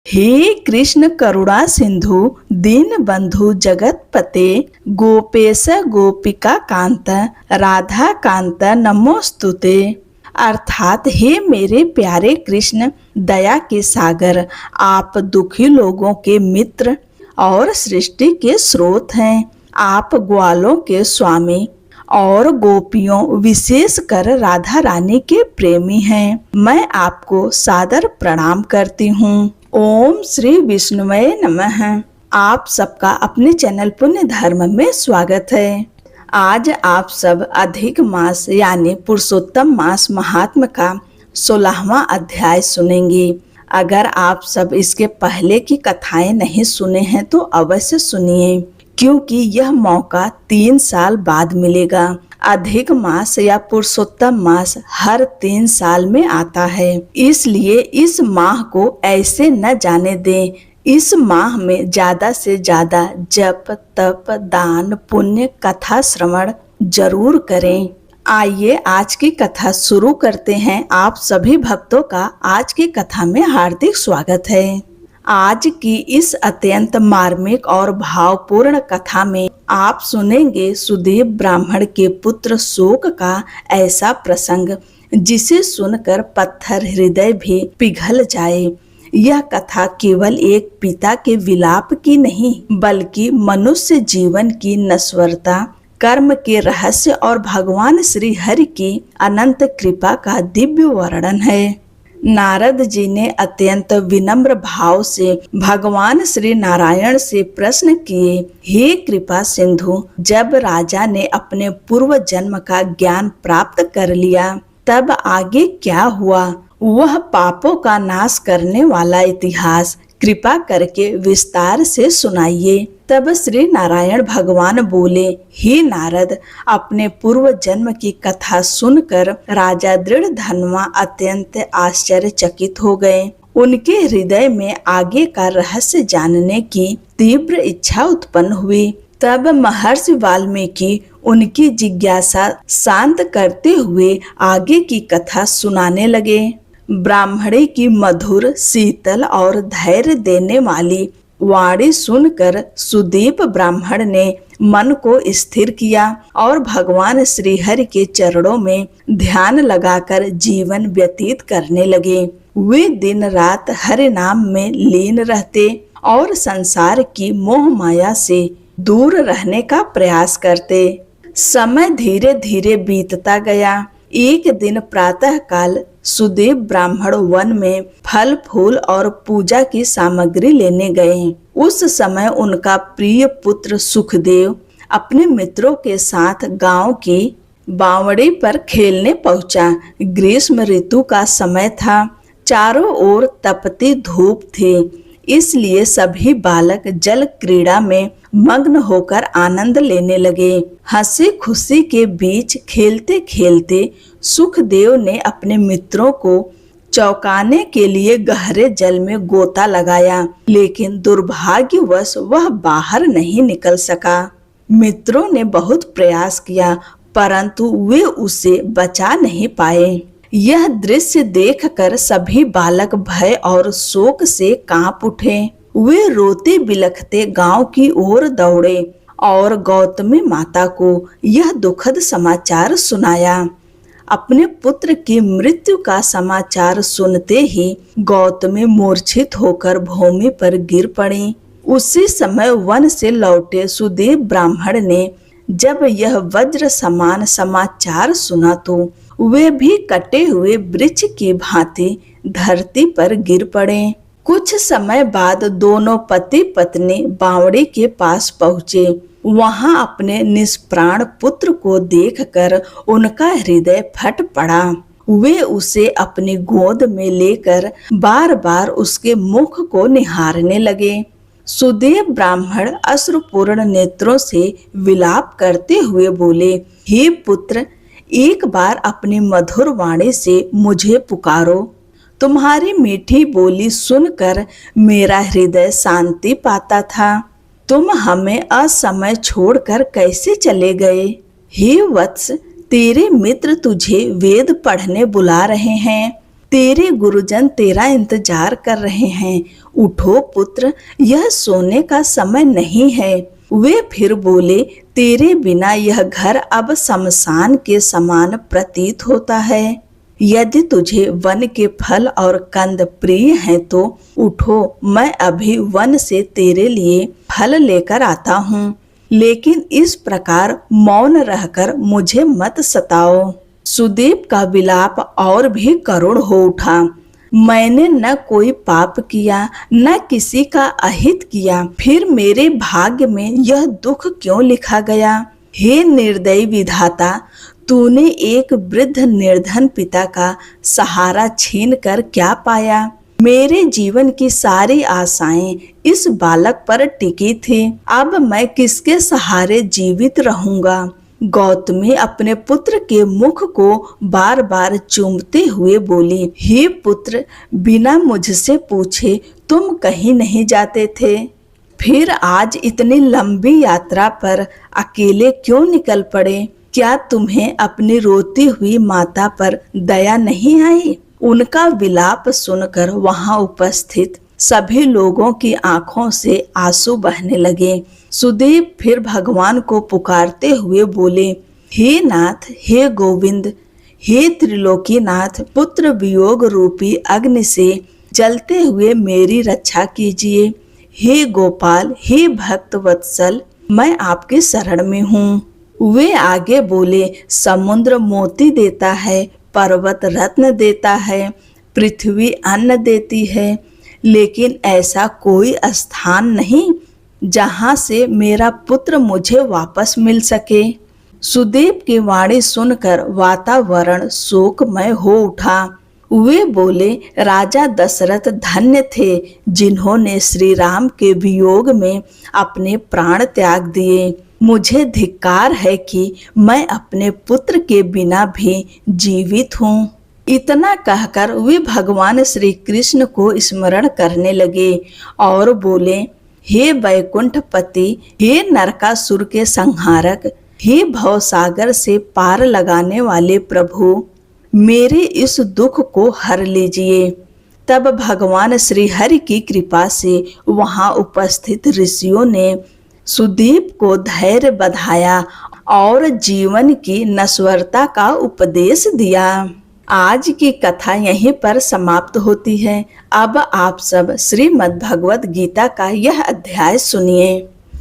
हे कृष्ण करुणा सिंधु दीन बंधु जगतपते गोपेश गोपिका कांत राधा कांत नमोस्तुते। अर्थात हे मेरे प्यारे कृष्ण दया के सागर, आप दुखी लोगों के मित्र और सृष्टि के स्रोत हैं। आप ग्वालों के स्वामी और गोपियों विशेषकर राधा रानी के प्रेमी हैं। मैं आपको सादर प्रणाम करती हूँ। ओम श्री विष्णुमय नमः। आप सबका अपने चैनल पुण्य धर्म में स्वागत है। आज आप सब अधिक मास यानी पुरुषोत्तम मास महात्म का 16वां अध्याय सुनेंगे। अगर आप सब इसके पहले की कथाएं नहीं सुने हैं तो अवश्य सुनिए, क्योंकि यह मौका 3 साल बाद मिलेगा। अधिक मास या पुरुषोत्तम मास हर 3 साल में आता है, इसलिए इस माह को ऐसे न जाने दें। इस माह में ज्यादा से ज्यादा जप तप दान पुण्य कथा श्रवण जरूर करें। आइए आज की कथा शुरू करते हैं। आप सभी भक्तों का आज की कथा में हार्दिक स्वागत है। आज की इस अत्यंत मार्मिक और भावपूर्ण कथा में आप सुनेंगे सुदेव ब्राह्मण के पुत्र शोक का ऐसा प्रसंग जिसे सुनकर पत्थर हृदय भी पिघल जाए। यह कथा केवल एक पिता के विलाप की नहीं, बल्कि मनुष्य जीवन की नश्वरता, कर्म के रहस्य और भगवान श्री हरि की अनंत कृपा का दिव्य वर्णन है। नारद जी ने अत्यंत विनम्र भाव से भगवान श्री नारायण से प्रश्न किए, हे कृपा सिंधु, जब राजा ने अपने पूर्व जन्म का ज्ञान प्राप्त कर लिया तब आगे क्या हुआ? वह पापों का नाश करने वाला इतिहास कृपा करके विस्तार से सुनाइए। तब श्री नारायण भगवान बोले, हे नारद, अपने पूर्व जन्म की कथा सुनकर राजा दृढ़ धनवा अत्यंत आश्चर्यचकित हो गए। उनके हृदय में आगे का रहस्य जानने की तीव्र इच्छा उत्पन्न हुई। तब महर्षि वाल्मीकि उनकी जिज्ञासा शांत करते हुए आगे की कथा सुनाने लगे। ब्राह्मणी की मधुर, शीतल और धैर्य देने वाली वाणी सुनकर सुदेव ब्राह्मण ने मन को स्थिर किया और भगवान श्री हरि के चरणों में ध्यान लगाकर जीवन व्यतीत करने लगे। वे दिन रात हरि नाम में लीन रहते और संसार की मोह माया से दूर रहने का प्रयास करते। समय धीरे धीरे बीतता गया। एक दिन प्रातः काल सुदेव ब्राह्मण वन में फल फूल और पूजा की सामग्री लेने गए। उस समय उनका प्रिय पुत्र सुखदेव अपने मित्रों के साथ गांव की बावड़ी पर खेलने पहुंचा। ग्रीष्म ऋतु का समय था, चारों ओर तपती धूप थी, इसलिए सभी बालक जल क्रीड़ा में मग्न होकर आनंद लेने लगे। हंसी खुशी के बीच खेलते खेलते सुखदेव ने अपने मित्रों को चौंकाने के लिए गहरे जल में गोता लगाया, लेकिन दुर्भाग्यवश वह बाहर नहीं निकल सका। मित्रों ने बहुत प्रयास किया, परंतु वे उसे बचा नहीं पाए। यह दृश्य देखकर सभी बालक भय और शोक से कांप उठे। वे रोते बिलखते गांव की ओर दौड़े और गौतमी माता को यह दुखद समाचार सुनाया। अपने पुत्र की मृत्यु का समाचार सुनते ही गौतमी मूर्छित होकर भूमि पर गिर पड़ी। उसी समय वन से लौटे सुदेव ब्राह्मण ने जब यह वज्र समान समाचार सुना तो वे भी कटे हुए वृक्ष की भांति धरती पर गिर पड़े। कुछ समय बाद दोनों पति पत्नी बावड़ी के पास पहुँचे। वहां अपने निष्प्राण पुत्र को देखकर उनका हृदय फट पड़ा। वे उसे अपनी गोद में लेकर बार बार उसके मुख को निहारने लगे। सुदेव ब्राह्मण अश्रुपूर्ण नेत्रों से विलाप करते हुए बोले, हे पुत्र, एक बार अपनी मधुर वाणी से मुझे पुकारो। तुम्हारी मीठी बोली सुनकर मेरा हृदय शांति पाता था। तुम हमें असमय छोड़कर कैसे चले गए? हे वत्स, तेरे मित्र तुझे वेद पढ़ने बुला रहे हैं। तेरे गुरुजन तेरा इंतजार कर रहे हैं। उठो पुत्र, यह सोने का समय नहीं है। वे फिर बोले, तेरे बिना यह घर अब शमशान के समान प्रतीत होता है। यदि तुझे वन के फल और कंद प्रिय हैं तो उठो, मैं अभी वन से तेरे लिए फल लेकर आता हूँ। लेकिन इस प्रकार मौन रहकर मुझे मत सताओ। सुदेव का विलाप और भी करुण हो उठा। मैंने न कोई पाप किया, न किसी का अहित किया, फिर मेरे भाग्य में यह दुख क्यों लिखा गया। हे निर्दयी विधाता, तूने एक वृद्ध निर्धन पिता का सहारा छीन कर क्या पाया। मेरे जीवन की सारी आशाएं इस बालक पर टिकी थी। अब मैं किसके सहारे जीवित रहूंगा। गौतमी अपने पुत्र के मुख को बार बार चूमते हुए बोली, हे पुत्र, बिना मुझसे पूछे तुम कहीं नहीं जाते थे, फिर आज इतनी लंबी यात्रा पर अकेले क्यों निकल पड़े। क्या तुम्हें अपनी रोती हुई माता पर दया नहीं आई। उनका विलाप सुनकर वहां उपस्थित सभी लोगों की आंखों से आंसू बहने लगे। सुदेव फिर भगवान को पुकारते हुए बोले, हे नाथ, हे गोविंद, हे त्रिलोकीनाथ, पुत्र वियोग रूपी अग्नि से जलते हुए मेरी रक्षा कीजिए। हे गोपाल, हे भक्त वत्सल, मैं आपके शरण में हूँ। वे आगे बोले, समुद्र मोती देता है, पर्वत रत्न देता है, पृथ्वी अन्न देती है, लेकिन ऐसा कोई स्थान नहीं जहां से मेरा पुत्र मुझे वापस मिल सके। सुदेव की वाणी सुनकर वातावरण शोकमय हो उठा। वे बोले, राजा दशरथ धन्य थे जिन्होंने श्री राम के वियोग में अपने प्राण त्याग दिए। मुझे धिक्कार है कि मैं अपने पुत्र के बिना भी जीवित हूँ। इतना कहकर वे भगवान श्री कृष्ण को स्मरण करने लगे और बोले, हे वैकुंठपति, हे नरकासुर के संहारक, हे भवसागर से पार लगाने वाले प्रभु, मेरे इस दुख को हर लीजिए। तब भगवान श्री हरि की कृपा से वहां उपस्थित ऋषियों ने सुदेव को धैर्य बधाया और जीवन की नश्वरता का उपदेश दिया। आज की कथा यहीं पर समाप्त होती है। अब आप सब श्रीमद् भगवत गीता का यह अध्याय सुनिए।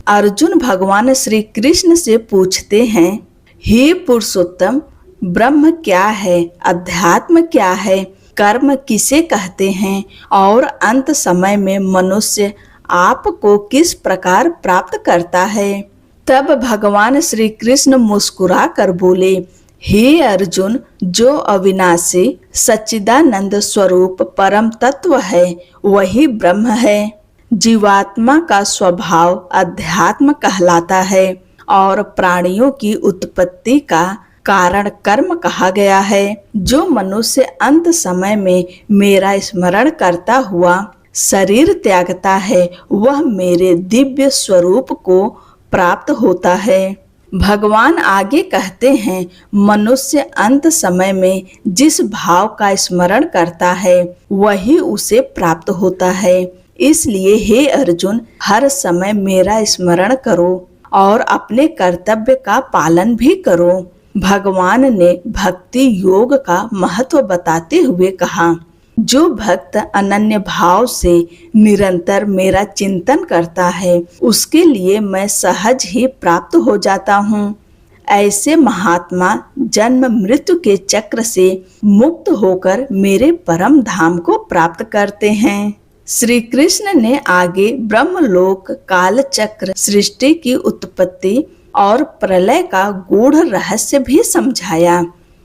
अर्जुन भगवान श्री कृष्ण से पूछते हैं, हे पुरुषोत्तम, ब्रह्म क्या है, अध्यात्म क्या है, कर्म किसे कहते हैं और अंत समय में मनुष्य आपको किस प्रकार प्राप्त करता है। तब भगवान श्री कृष्ण मुस्कुरा कर बोले, हे अर्जुन, जो अविनाशी सच्चिदानंद स्वरूप परम तत्व है वही ब्रह्म है। जीवात्मा का स्वभाव अध्यात्म कहलाता है और प्राणियों की उत्पत्ति का कारण कर्म कहा गया है। जो मनुष्य अंत समय में मेरा स्मरण करता हुआ शरीर त्यागता है वह मेरे दिव्य स्वरूप को प्राप्त होता है। भगवान आगे कहते हैं, मनुष्य अंत समय में जिस भाव का स्मरण करता है वही उसे प्राप्त होता है। इसलिए हे अर्जुन, हर समय मेरा स्मरण करो और अपने कर्तव्य का पालन भी करो। भगवान ने भक्ति योग का महत्व बताते हुए कहा, जो भक्त अनन्य भाव से निरंतर मेरा चिंतन करता है उसके लिए मैं सहज ही प्राप्त हो जाता हूँ। ऐसे महात्मा जन्म मृत्यु के चक्र से मुक्त होकर मेरे परम धाम को प्राप्त करते हैं। श्री कृष्ण ने आगे ब्रह्मलोक, काल चक्र, सृष्टि की उत्पत्ति और प्रलय का गूढ़ रहस्य भी समझाया।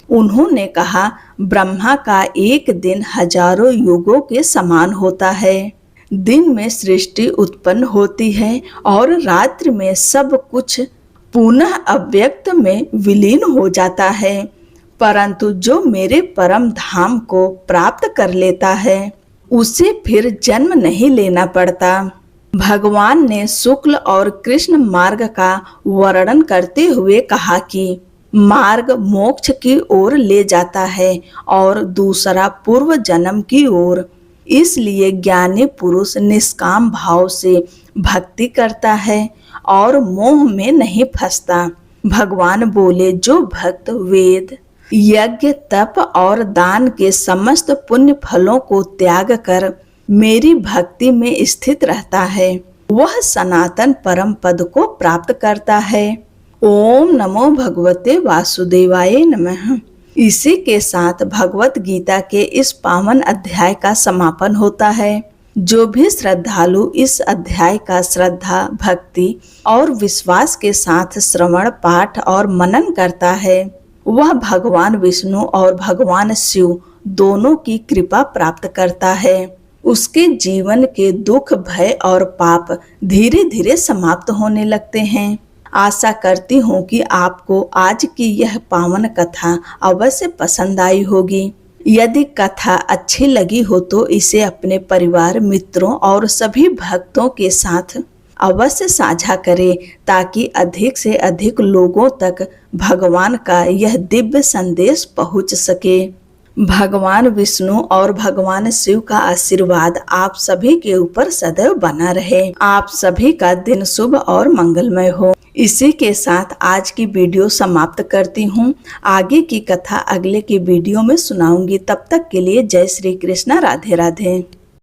उन्होंने कहा, ब्रह्मा का एक दिन हजारों युगों के समान होता है। दिन में सृष्टि उत्पन्न होती है और रात्रि में सब कुछ पुनः अव्यक्त में विलीन हो जाता है। परंतु जो मेरे परम धाम को प्राप्त कर लेता है उसे फिर जन्म नहीं लेना पड़ता। भगवान ने शुक्ल और कृष्ण मार्ग का वर्णन करते हुए कहा कि मार्ग मोक्ष की ओर ले जाता है और दूसरा पूर्व जन्म की ओर। इसलिए ज्ञानी पुरुष निष्काम भाव से भक्ति करता है और मोह में नहीं फंसता। भगवान बोले, जो भक्त वेद, यज्ञ, तप और दान के समस्त पुण्य फलों को त्याग कर मेरी भक्ति में स्थित रहता है, वह सनातन परम पद को प्राप्त करता है। ओम नमो भगवते वासुदेवाय नमः। इसी के साथ भगवत गीता के इस पावन अध्याय का समापन होता है। जो भी श्रद्धालु इस अध्याय का श्रद्धा, भक्ति और विश्वास के साथ श्रवण, पाठ और मनन करता है, वह भगवान विष्णु और भगवान शिव दोनों की कृपा प्राप्त करता है। उसके जीवन के दुख, भय और पाप धीरे धीरे समाप्त होने लगते हैं। आशा करती हूँ कि आपको आज की यह पावन कथा अवश्य पसंद आई होगी। यदि कथा अच्छी लगी हो तो इसे अपने परिवार, मित्रों और सभी भक्तों के साथ अवश्य साझा करें, ताकि अधिक से अधिक लोगों तक भगवान का यह दिव्य संदेश पहुंच सके। भगवान विष्णु और भगवान शिव का आशीर्वाद आप सभी के ऊपर सदैव बना रहे। आप सभी का दिन शुभ और मंगलमय हो। इसी के साथ आज की वीडियो समाप्त करती हूँ। आगे की कथा अगले की वीडियो में सुनाऊंगी। तब तक के लिए जय श्री कृष्णा, राधे राधे।